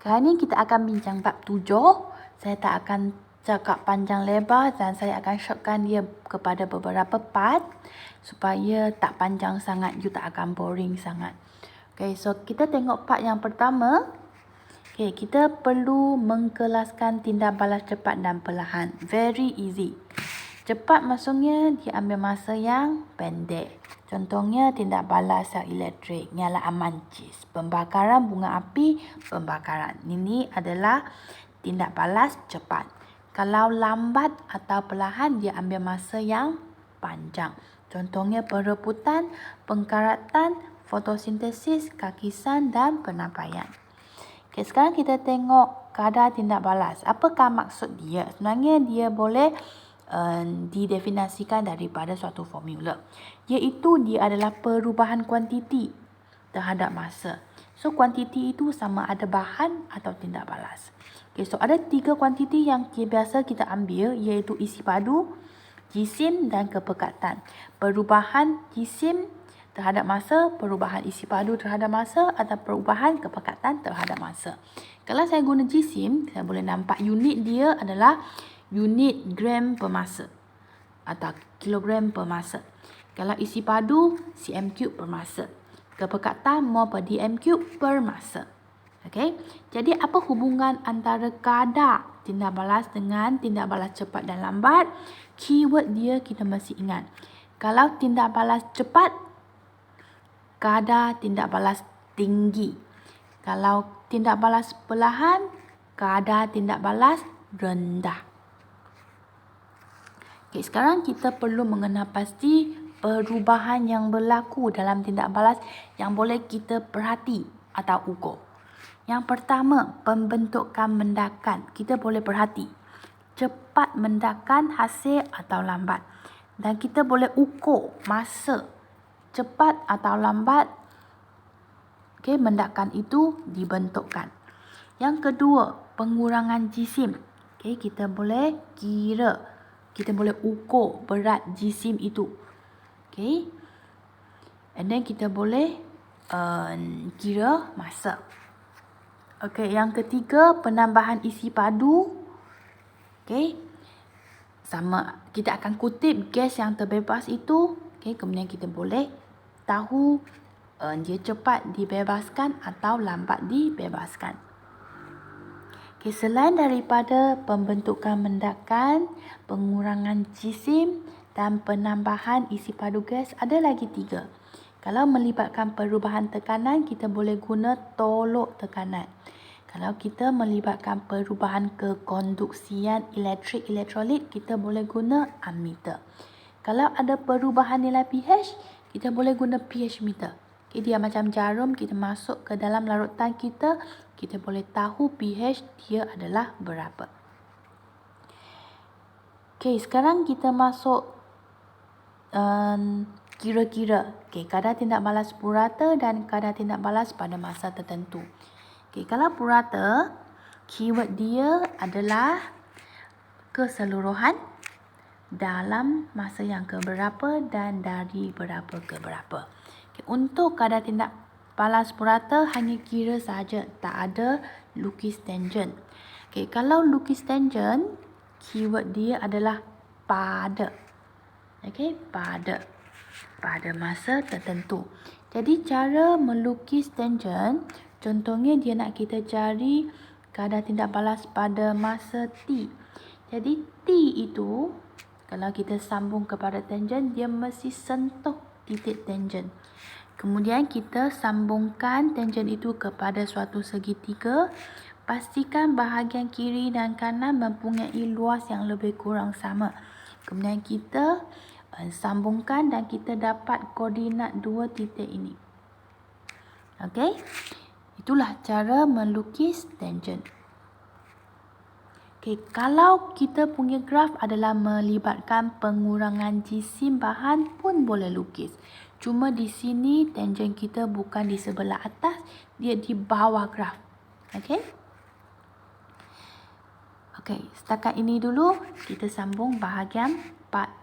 Kali ni kita akan bincang bab 7. Saya tak akan cakap panjang lebar dan saya akan shortkan dia kepada beberapa part supaya tak panjang sangat, you tak akan boring sangat. Okay, so kita tengok part yang pertama. Okay, kita perlu mengkelaskan tindak balas cepat dan perlahan. Very easy. Cepat maksudnya dia ambil masa yang pendek. Contohnya tindak balas sel elektrik, nyala mancis, pembakaran bunga api, pembakaran. Ini adalah tindak balas cepat. Kalau lambat atau perlahan, dia ambil masa yang panjang. Contohnya perebutan, pengkaratan, fotosintesis, kakisan dan penyampaian. Okay, sekarang kita tengok kadar tindak balas. Apakah maksud dia? Sebenarnya dia boleh didefinisikan daripada suatu formula, iaitu dia adalah perubahan kuantiti terhadap masa. So kuantiti itu sama ada bahan atau tindak balas. Okay, so ada 3 kuantiti yang biasa kita ambil, iaitu isi padu, jisim dan kepekatan. Perubahan jisim terhadap masa, perubahan isi padu terhadap masa atau perubahan kepekatan terhadap masa. Kalau saya guna jisim, saya boleh nampak unit dia adalah unit gram per masa atau kilogram per masa. Kalau isi padu, cm3 per masa. Kepekatan mol per dm3 per masa. Okey. Jadi apa hubungan antara kadar tindak balas dengan tindak balas cepat dan lambat? Keyword dia kita mesti ingat. Kalau tindak balas cepat, kadar tindak balas tinggi. Kalau tindak balas perlahan, kadar tindak balas rendah. Okay, sekarang kita perlu mengenal pasti perubahan yang berlaku dalam tindak balas yang boleh kita perhati atau ukur. Yang pertama, pembentukan mendakan. Kita boleh perhati cepat mendakan hasil atau lambat. Dan kita boleh ukur masa cepat atau lambat mendakan itu dibentukkan. Yang kedua, pengurangan jisim. Kita boleh kira. Kita boleh ukur berat jisim itu. Okay. And then kita boleh kira masa. Okay. Yang ketiga, penambahan isi padu. Okay. Sama. Kita akan kutip gas yang terbebas itu. Okay. Kemudian kita boleh tahu dia cepat dibebaskan atau lambat dibebaskan. Okay, selain daripada pembentukan mendakan, pengurangan jisim dan penambahan isi padu gas, ada lagi 3. Kalau melibatkan perubahan tekanan, kita boleh guna tolok tekanan. Kalau kita melibatkan perubahan kekonduksian elektrik elektrolit, kita boleh guna ammeter. Kalau ada perubahan nilai pH, kita boleh guna pH meter. Okay, dia macam jarum, kita masuk ke dalam larutan kita boleh tahu pH dia adalah berapa. Okay, sekarang kita masuk kira-kira. Okay, kadar tindak balas purata dan kadar tindak balas pada masa tertentu. Okay, kalau purata, keyword dia adalah keseluruhan dalam masa yang keberapa dan dari berapa ke berapa. Okay, untuk kadar tindak balas purata hanya kira saja, tak ada lukis tangent. Okay, kalau lukis tangent, keyword dia adalah pada. Okay, pada masa tertentu. Jadi cara melukis tangent, contohnya dia nak kita cari kadar tindak balas pada masa T. Jadi T itu, kalau kita sambung kepada tangent, dia mesti sentuh titik tangent. Kemudian kita sambungkan tangent itu kepada suatu segitiga. Pastikan bahagian kiri dan kanan mempunyai luas yang lebih kurang sama. Kemudian kita sambungkan dan kita dapat koordinat 2 titik ini. Okey. Itulah cara melukis tangent. Okay, kalau kita punya graf adalah melibatkan pengurangan jisim bahan pun boleh lukis. Cuma di sini tangent kita bukan di sebelah atas, dia di bawah graf. Okey. Okey, setakat ini dulu kita sambung bahagian part